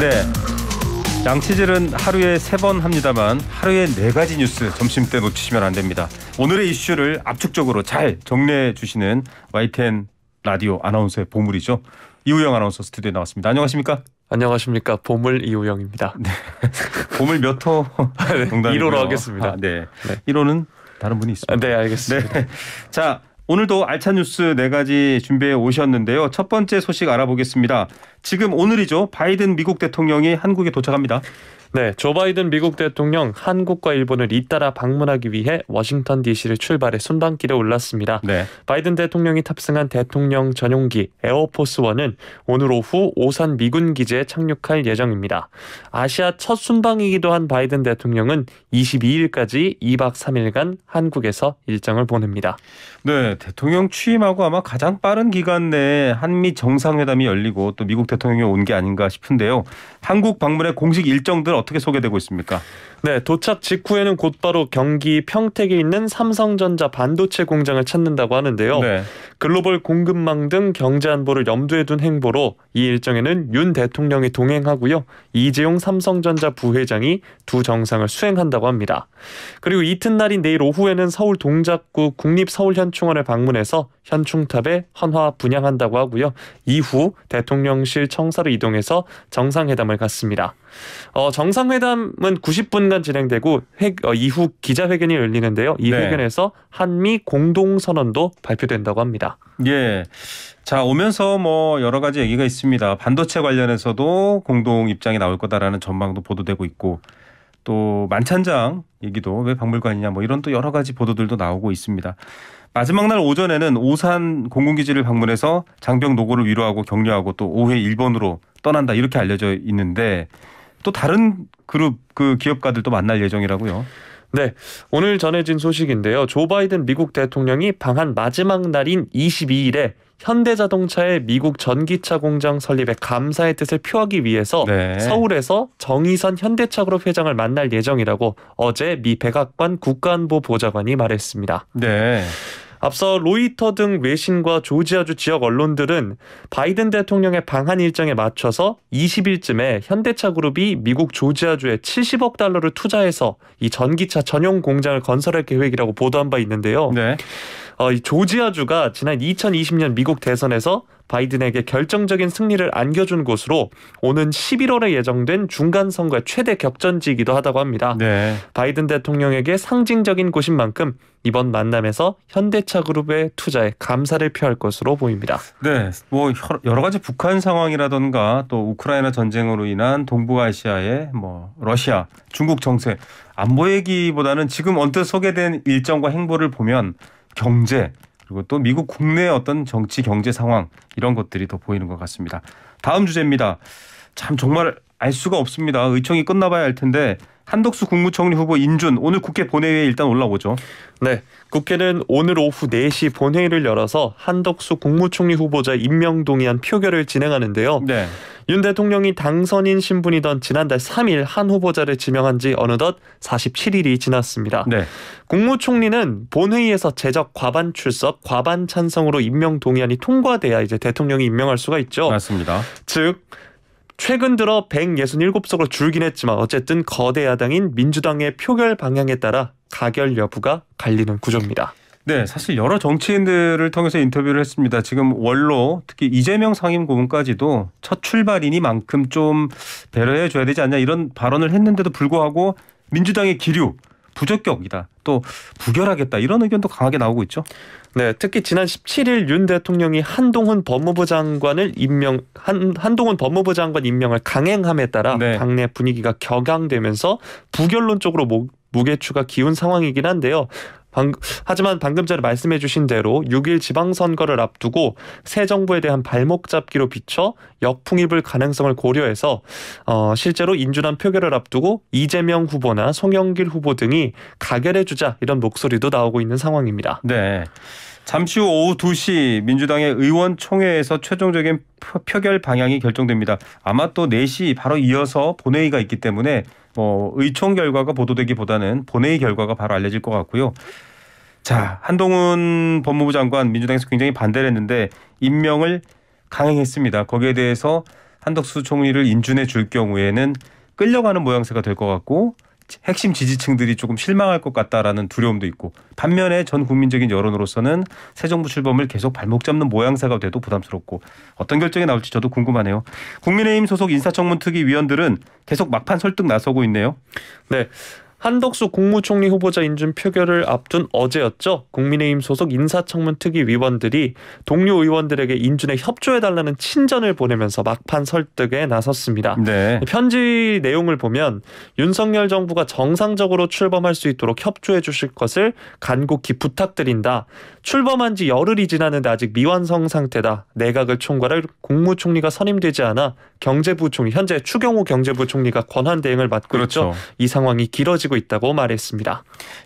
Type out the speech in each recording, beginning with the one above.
네, 양치질은 하루에 3번 합니다만 하루에 4가지 뉴스 점심때 놓치시면 안 됩니다. 오늘의 이슈를 압축적으로 잘 정리해 주시는 YTN 라디오 아나운서의 보물이죠. 이우영 아나운서 스튜디오에 나왔습니다. 안녕하십니까? 안녕하십니까. 보물 이우영입니다. 네. 보물 몇 호? 네, 1호로 하겠습니다. 아, 네. 1호는 다른 분이 있습니다. 네, 알겠습니다. 네. 자, 오늘도 알찬 뉴스 4가지 준비해 오셨는데요. 첫 번째 소식 알아보겠습니다. 지금 오늘이죠. 바이든 미국 대통령이 한국에 도착합니다. 네, 조 바이든 미국 대통령 한국과 일본을 잇따라 방문하기 위해 워싱턴 DC를 출발해 순방길에 올랐습니다. 네. 바이든 대통령이 탑승한 대통령 전용기 에어포스1은 오늘 오후 오산 미군 기지에 착륙할 예정입니다. 아시아 첫 순방이기도 한 바이든 대통령은 22일까지 2박 3일간 한국에서 일정을 보냅니다. 네, 대통령 취임하고 아마 가장 빠른 기간 내에 한미 정상회담이 열리고 또 미국 대통령이 온 게 아닌가 싶은데요. 한국 방문의 공식 일정들 어떻게 소개되고 있습니까? 네, 도착 직후에는 곧바로 경기 평택에 있는 삼성전자 반도체 공장을 찾는다고 하는데요. 네. 글로벌 공급망 등 경제 안보를 염두에 둔 행보로 이 일정에는 윤 대통령이 동행하고요. 이재용 삼성전자 부회장이 두 정상을 수행한다고 합니다. 그리고 이튿날인 내일 오후에는 서울 동작구 국립서울현충원을 방문해서 현충탑에 헌화 분향한다고 하고요. 이후 대통령실 청사로 이동해서 정상회담을 갖습니다. 정상회담은 90분간 진행되고 이후 기자회견이 열리는데요. 이 회견에서 한미 공동선언도 발표된다고 합니다. 예. 자, 오면서 여러 가지 얘기가 있습니다. 반도체 관련해서도 공동 입장이 나올 거다라는 전망도 보도되고 있고 또 만찬장 얘기도 왜 박물관이냐 이런 또 여러 가지 보도들도 나오고 있습니다. 마지막 날 오전에는 오산 공군기지를 방문해서 장병 노고를 위로하고 격려하고 또 오후에 일본으로 떠난다 이렇게 알려져 있는데 또 다른 그룹 기업가들도 만날 예정이라고요. 네, 오늘 전해진 소식인데요. 조 바이든 미국 대통령이 방한 마지막 날인 22일에 현대자동차의 미국 전기차 공장 설립에 감사의 뜻을 표하기 위해서 서울에서 정의선 현대차그룹 회장을 만날 예정이라고 어제 미 백악관 국가안보보좌관이 말했습니다. 네. 앞서 로이터 등 외신과 조지아주 지역 언론들은 바이든 대통령의 방한 일정에 맞춰서 20일쯤에 현대차그룹이 미국 조지아주에 70억 달러를 투자해서 이 전기차 전용 공장을 건설할 계획이라고 보도한 바 있는데요. 네. 이 조지아주가 지난 2020년 미국 대선에서 바이든에게 결정적인 승리를 안겨준 곳으로 오는 11월에 예정된 중간선거의 최대 격전지이기도 하다고 합니다. 네. 바이든 대통령에게 상징적인 곳인 만큼 이번 만남에서 현대차그룹의 투자에 감사를 표할 것으로 보입니다. 네, 여러 가지 북한 상황이라던가 또 우크라이나 전쟁으로 인한 동북아시아의 러시아, 중국 정세 안보 얘기보다는 지금 언뜻 소개된 일정과 행보를 보면 경제 그리고 또 미국 국내 어떤 정치 경제 상황 이런 것들이 더 보이는 것 같습니다. 다음 주제입니다. 참 정말 알 수가 없습니다. 의총이 끝나봐야 할 텐데 한덕수 국무총리 후보 인준 오늘 국회 본회의에 일단 올라오죠. 네, 국회는 오늘 오후 4시 본회의를 열어서 한덕수 국무총리 후보자 임명 동의안 표결을 진행하는데요. 네. 윤 대통령이 당선인 신분이던 지난달 3일 한 후보자를 지명한 지 어느덧 47일이 지났습니다. 네. 국무총리는 본회의에서 제적 과반 출석, 과반 찬성으로 임명 동의안이 통과돼야 이제 대통령이 임명할 수가 있죠. 맞습니다. 즉 최근 들어 167석으로 줄긴 했지만 어쨌든 거대 야당인 민주당의 표결 방향에 따라 가결 여부가 갈리는 구조입니다. 네, 사실 여러 정치인들을 통해서 인터뷰를 했습니다. 지금 원로 특히 이재명 상임고문까지도 첫 출발이니만큼 좀 배려해 줘야 되지 않냐 이런 발언을 했는데도 불구하고 민주당의 기류 부적격이다. 또 부결하겠다. 이런 의견도 강하게 나오고 있죠. 네, 특히 지난 17일 윤 대통령이 한동훈 법무부 장관 임명을 강행함에 따라 당내 분위기가 격양되면서 부결론 쪽으로 무게추가 기운 상황이긴 한데요. 하지만 방금 전에 말씀해 주신 대로 6일 지방선거를 앞두고 새 정부에 대한 발목 잡기로 비춰 역풍입을 가능성을 고려해서 실제로 인준안 표결을 앞두고 이재명 후보나 송영길 후보 등이 가결해 주자 이런 목소리도 나오고 있는 상황입니다. 네. 잠시 후 오후 2시 민주당의 의원총회에서 최종적인 표결 방향이 결정됩니다. 아마 또 4시 바로 이어서 본회의가 있기 때문에 의총 결과가 보도되기보다는 본회의 결과가 바로 알려질 것 같고요. 자, 한동훈 법무부 장관 민주당에서 굉장히 반대를 했는데 임명을 강행했습니다. 거기에 대해서 한덕수 총리를 인준해 줄 경우에는 끌려가는 모양새가 될 것 같고 핵심 지지층들이 조금 실망할 것 같다라는 두려움도 있고 반면에 전 국민적인 여론으로서는 새 정부 출범을 계속 발목 잡는 모양새가 돼도 부담스럽고 어떤 결정이 나올지 저도 궁금하네요. 국민의힘 소속 인사청문 특위 위원들은 계속 막판 설득 나서고 있네요. 네. 한덕수 국무총리 후보자 인준 표결을 앞둔 어제였죠. 국민의힘 소속 인사청문 특위 위원들이 동료 의원들에게 인준에 협조해달라는 친전을 보내면서 막판 설득에 나섰습니다. 네. 편지 내용을 보면 윤석열 정부가 정상적으로 출범할 수 있도록 협조해 주실 것을 간곡히 부탁드린다. 출범한 지 열흘이 지났는데 아직 미완성 상태다. 내각을 총괄할 국무총리가 선임되지 않아 경제부총리, 현재 추경호 경제부총리가 권한대행을 맡고 그렇죠. 있죠. 이 상황이 길어지고 있다고 말했습니다.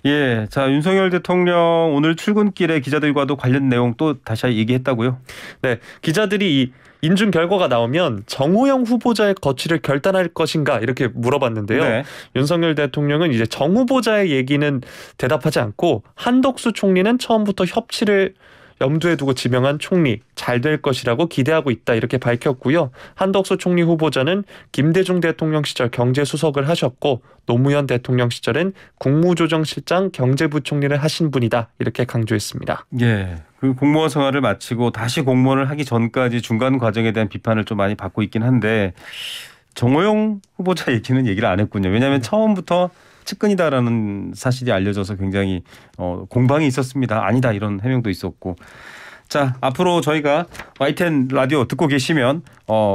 예, 자 윤석열 대통령 오늘 출근길에 기자들과도 관련 내용 또 다시 얘기했다고요? 네, 기자들이 이 인준 결과가 나오면 정호영 후보자의 거취를 결단할 것인가 이렇게 물어봤는데요. 네. 윤석열 대통령은 이제 정 후보자의 얘기는 대답하지 않고 한덕수 총리는 처음부터 협치를 염두에 두고 지명한 총리 잘 될 것이라고 기대하고 있다 이렇게 밝혔고요. 한덕수 총리 후보자는 김대중 대통령 시절 경제수석을 하셨고 노무현 대통령 시절엔 국무조정실장 경제부총리를 하신 분이다 이렇게 강조했습니다. 예, 그 공무원 생활을 마치고 다시 공무원을 하기 전까지 중간 과정에 대한 비판을 좀 많이 받고 있긴 한데 정호영 후보자 얘기를 안 했군요. 왜냐하면 처음부터 측근이다라는 사실이 알려져서 굉장히 공방이 있었습니다. 아니다 이런 해명도 있었고. 자, 앞으로 저희가 YTN 라디오 듣고 계시면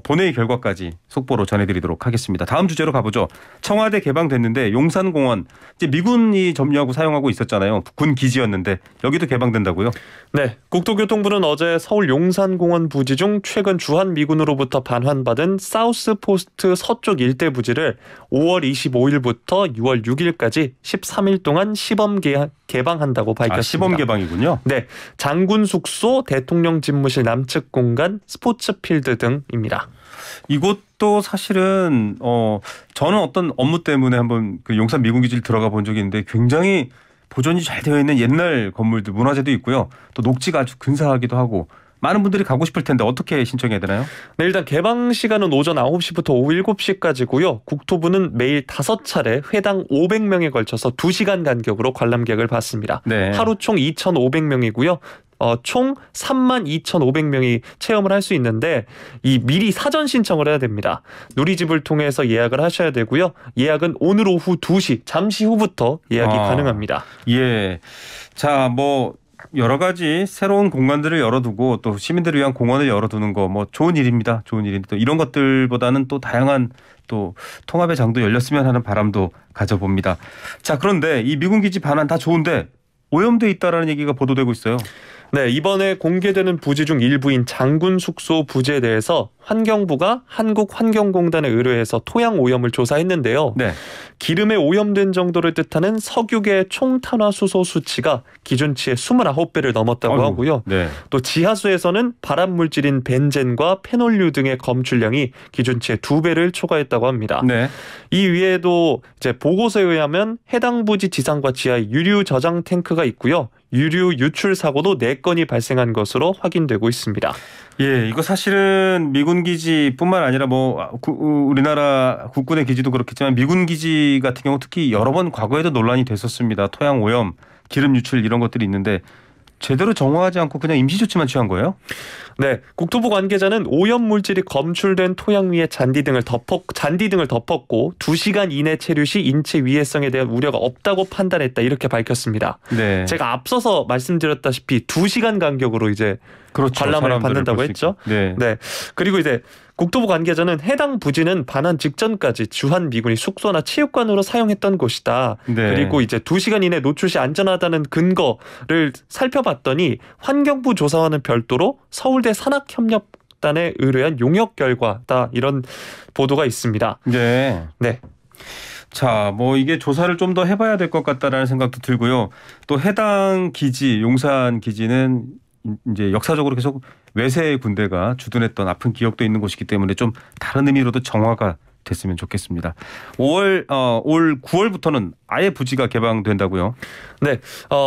본회의 결과까지 속보로 전해드리도록 하겠습니다. 다음 주제로 가보죠. 청와대 개방됐는데 용산공원 이제 미군이 점유하고 사용하고 있었잖아요. 군 기지였는데 여기도 개방된다고요? 네, 국토교통부는 어제 서울 용산공원 부지 중 최근 주한미군으로부터 반환받은 사우스포스트 서쪽 일대 부지를 5월 25일부터 6월 6일까지 13일 동안 시범 개방한다고 밝혔습니다. 시범 개방이군요. 네, 장군 숙소, 대통령 집무실 남측 공간, 스포츠 필드 등입니다. 이곳도 사실은 저는 어떤 업무 때문에 한번 그 용산 미군기지를 들어가 본 적이 있는데 굉장히 보존이 잘 되어 있는 옛날 건물들, 문화재도 있고요. 또 녹지가 아주 근사하기도 하고 많은 분들이 가고 싶을 텐데 어떻게 신청해야 되나요? 네, 일단 개방 시간은 오전 9시부터 오후 7시까지고요. 국토부는 매일 5차례 회당 500명에 걸쳐서 2시간 간격으로 관람객을 받습니다. 네. 하루 총 2,500명이고요. 총 32,500명이 체험을 할 수 있는데 이 미리 사전 신청을 해야 됩니다. 누리집을 통해서 예약을 하셔야 되고요. 예약은 오늘 오후 2시 잠시 후부터 예약이 가능합니다. 예. 자, 뭐 여러 가지 새로운 공간들을 열어두고 또 시민들을 위한 공원을 열어두는 거 뭐 좋은 일입니다. 좋은 일인데 또 이런 것들보다는 또 다양한 또 통합의 장도 열렸으면 하는 바람도 가져봅니다. 자, 그런데 이 미군 기지 반환 다 좋은데 오염돼 있다라는 얘기가 보도되고 있어요. 네, 이번에 공개되는 부지 중 일부인 장군 숙소 부지에 대해서 환경부가 한국환경공단에 의뢰해서 토양 오염을 조사했는데요. 네. 기름에 오염된 정도를 뜻하는 석유계 총탄화수소 수치가 기준치의 29배를 넘었다고 하고요. 네. 또 지하수에서는 발암물질인 벤젠과 페놀류 등의 검출량이 기준치의 2배를 초과했다고 합니다. 네. 이 위에도 이제 보고서에 의하면 해당 부지 지상과 지하에 유류 저장 탱크가 있고요. 유류 유출 사고도 4건이 발생한 것으로 확인되고 있습니다. 예, 이거 사실은 미군 기지뿐만 아니라 우리나라 국군의 기지도 그렇겠지만 미군 기지 같은 경우 특히 여러 번 과거에도 논란이 됐었습니다. 토양 오염, 기름 유출 이런 것들이 있는데 제대로 정화하지 않고 그냥 임시 조치만 취한 거예요? 네, 국토부 관계자는 오염 물질이 검출된 토양 위에 잔디 등을 덮었고 2시간 이내 체류 시 인체 위해성에 대한 우려가 없다고 판단했다 이렇게 밝혔습니다. 네. 제가 앞서서 말씀드렸다시피 2시간 간격으로 이제 관람을 받는다고 했죠. 네. 네. 그리고 이제 국토부 관계자는 해당 부지는 반환 직전까지 주한미군이 숙소나 체육관으로 사용했던 곳이다. 네. 그리고 이제 2시간 이내 노출 시 안전하다는 근거를 살펴봤더니 환경부 조사와는 별도로 서울대 산학협력단에 의뢰한 용역 결과다 이런 보도가 있습니다. 네. 네. 자, 뭐 이게 조사를 좀 더 해봐야 될 것 같다라는 생각도 들고요. 또 해당 기지, 용산 기지는 이제 역사적으로 계속 외세 군대가 주둔했던 아픈 기억도 있는 곳이기 때문에 좀 다른 의미로도 정화가 됐으면 좋겠습니다. 올 9월부터는 아예 부지가 개방된다고요? 네,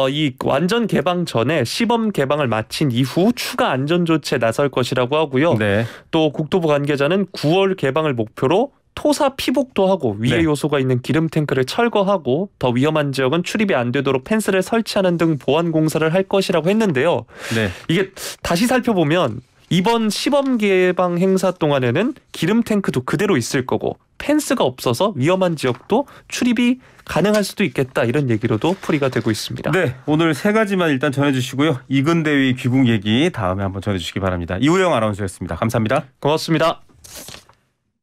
이 완전 개방 전에 시범 개방을 마친 이후 추가 안전 조치에 나설 것이라고 하고요. 네. 또 국토부 관계자는 9월 개방을 목표로 토사 피복도 하고 위해 네. 요소가 있는 기름 탱크를 철거하고 더 위험한 지역은 출입이 안 되도록 펜스를 설치하는 등 보안 공사를 할 것이라고 했는데요. 네. 이게 다시 살펴보면 이번 시범 개방 행사 동안에는 기름 탱크도 그대로 있을 거고 펜스가 없어서 위험한 지역도 출입이 가능할 수도 있겠다 이런 얘기로도 풀이가 되고 있습니다. 네, 오늘 세 가지만 일단 전해주시고요. 이근대위 귀국 얘기 다음에 한번 전해주시기 바랍니다. 이우영 아나운서였습니다. 감사합니다. 고맙습니다.